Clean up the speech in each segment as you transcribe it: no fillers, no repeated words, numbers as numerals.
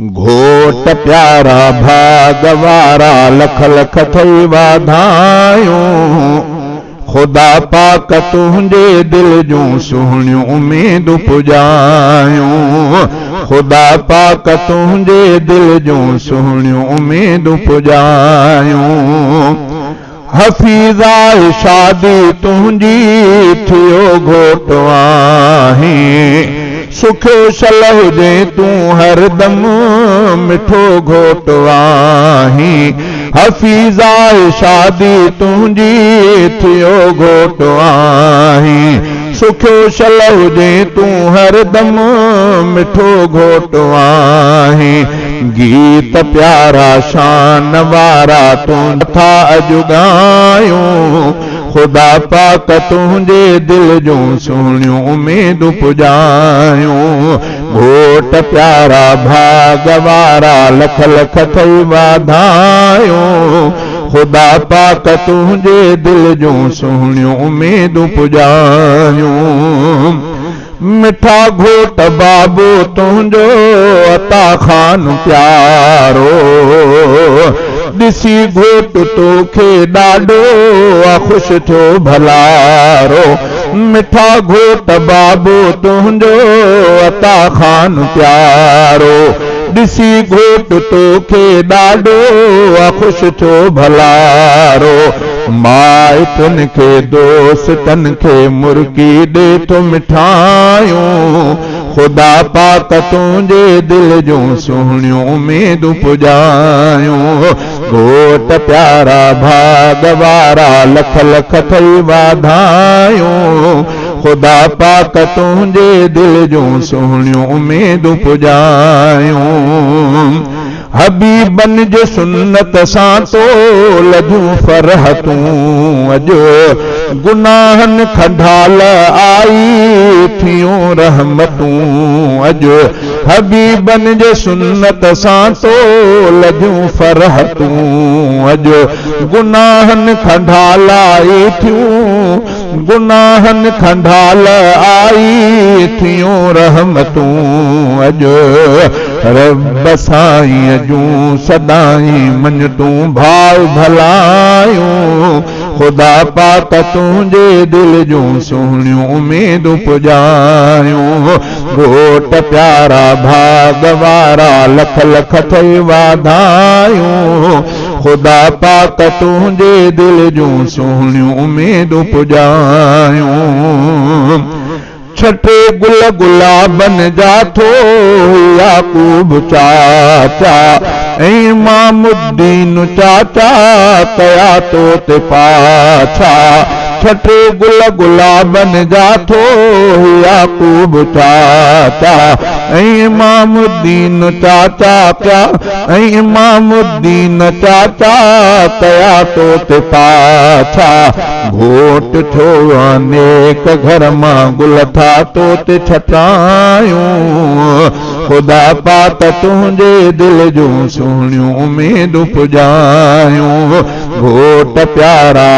घोट प्यारा भागवारा लख लख थई वाधायूं खुदा पाक तुंहिंजे दिल जूं सुहिणियूं उम्मीदूं पुॼायूं खुदा पाक तुंहिंजे दिल जूं सुहिणियूं उम्मीदूं पुॼायूं हफ़ीज़ा शादी तुंहिंजी थियो घोट आहीं सुखो सल हुजे तूं हरदम मिठो घोट आहीं हफ़ीज़ा शादी तुंहिंजी थियो घोट आहीं सुखो सल हुजे तूं हरदम मिठो घोट आहीं गीत प्यारा शान वारा तूं नथा अॼु ॻायूं खुदा पाक तुंहिंजे दिल जूं सुहिणियूं उम्मीदूं पुॼायूं घोट प्यारा भाग वारा लख लख थई वाधायूं खुदा पाक तुंहिंजे दिल जूं सुहिणियूं उम्मीदूं पुॼायूं मिठा घोट बाबू तुंहिंजो अता खान प्यारो ॾिसी घोट तोखे ॾाढो ख़ुशि थियो भलारो मिठा घोट बाबू तुंहिंजो अता खान प्यारो ॾिसी घोट तोखे ॾाढो ख़ुशि थियो भलारो माइटनि खे दोस्तनि खे मुर्गी ॾे थो मिठायूं खुदा पाक तुंहिंजे दिल जूं सुहिणियूं उम्मीदूं पुॼायूं घोट प्यारा भाग वारा लख लख थई वाधायूं खुदा पाक तुंहिंजे दिल जूं सुहिणियूं उम्मीदूं पुॼायूं हबीबन जे सुन्नत सां तो लजूं फरहतूं अॼु गुनाहनि खंडाल आई थियूं रहमतूं अॼु हबीबन जे सुन्नत सां तो लजूं फरहतूं अॼु गुनाहनि खंडाल आई थियूं गुनाहनि खंडाल आई थियूं रहमतूं अॼु रब साईं जूं सदाई मन तूं भाव भलायूं खुदा पाक तुंहिंजे दिल जूं सुहिणियूं उम्मीदूं पुॼायूं घोट प्यारा भाग वारा लख लख थई वाधायूं खुदा पाक तुंहिंजे दिल जूं सुहिणियूं उम्मीदूं पुॼायूं छठे गुल गुलाबन जा थो याकूब चाचा ऐं इमामुद्दीन चाचा कया तो ते पाछा छठे गुल गुलाबन जा थो याकूब चाचा ऐं इमामुद्दीन चाचा क्या ऐं इमामुद्दीन चाचा कया तो ते पाछा घोट थो अनेक घर मां गुल था तो ते छटायूं खुदा पाक तुंहिंजे दिल जूं सुहिणियूं उम्मीदूं पुॼायूं घोट प्यारा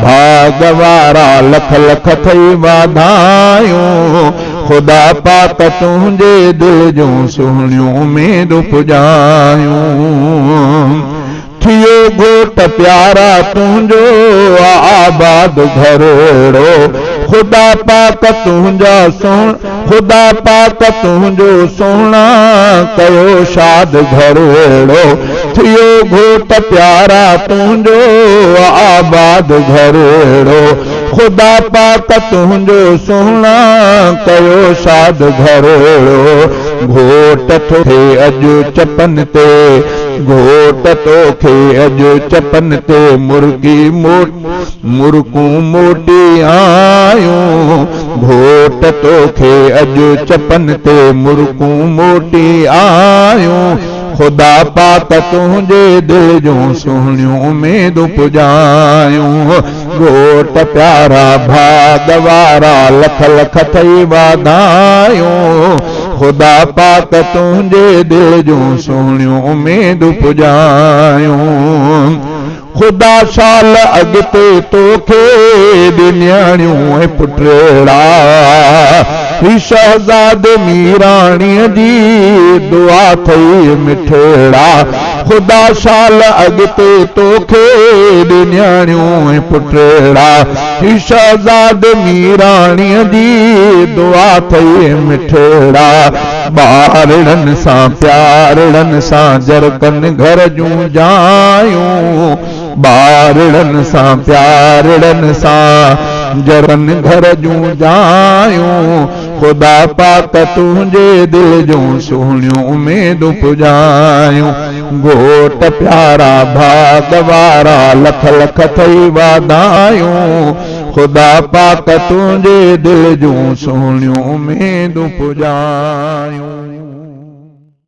भाग वारा लख लख थई वाधायूं खुदा पाक तुंहिंजे दिल जूं सुहिणियूं उम्मीदूं पुॼायूं थियो घोट प्यारा तुंहिंजो आबाद घरेड़ो खुदा पाक तुंहिंजा खुदा पाक तुंहिंजो सोना कयो शाद घरेड़ो थियो घोट प्यारा तुंहिंजो आबाद घरेड़ो खुदा पाक तुंहिंजो सोना कयो शाद घरेड़ो घोट तोखे अॼु चपन ते घोट तोखे अॼु चपन ते मुर्गी मुर्गूं मोटी आयूं घोट तोखे अॼु चपन ते मुर्गूं मोटी आयूं खुदा पाक तुंहिंजे दिल जूं सुहिणियूं उम्मीदूं पुॼायूं घोट प्यारा भाग वारा लख लख थई वाधायूं खुदा पाक तुंहिंजे दिल जूं सुहिणियूं उम्मीदूं पुॼायूं खुदा साल अॻिते तोखे ॾिनियाणियूं ऐं पुटड़ा ही शहज़ादे मीराणीअ जी दुआ थई मिठड़ा खुदा साल अॻिते तोखे ॾियाणियूं पुटड़ा ही शहज़ादे मीराणीअ जी दुआ थई मिठड़ा ॿारड़नि सां प्यारड़नि सां जरकनि घर जूं जायूं ॿारड़नि सां प्यारड़नि सां जरकनि घर जूं जायूं खुदा पाक तुंहिंजे दिल जूं सुहिणियूं उमेदूं पुॼायूं घोट प्यारा भाग वारा लख लख थई वाधायूं खुदा पाक तुंहिंजे दिल जूं सुहिणियूं उमेदूं पुॼायूं।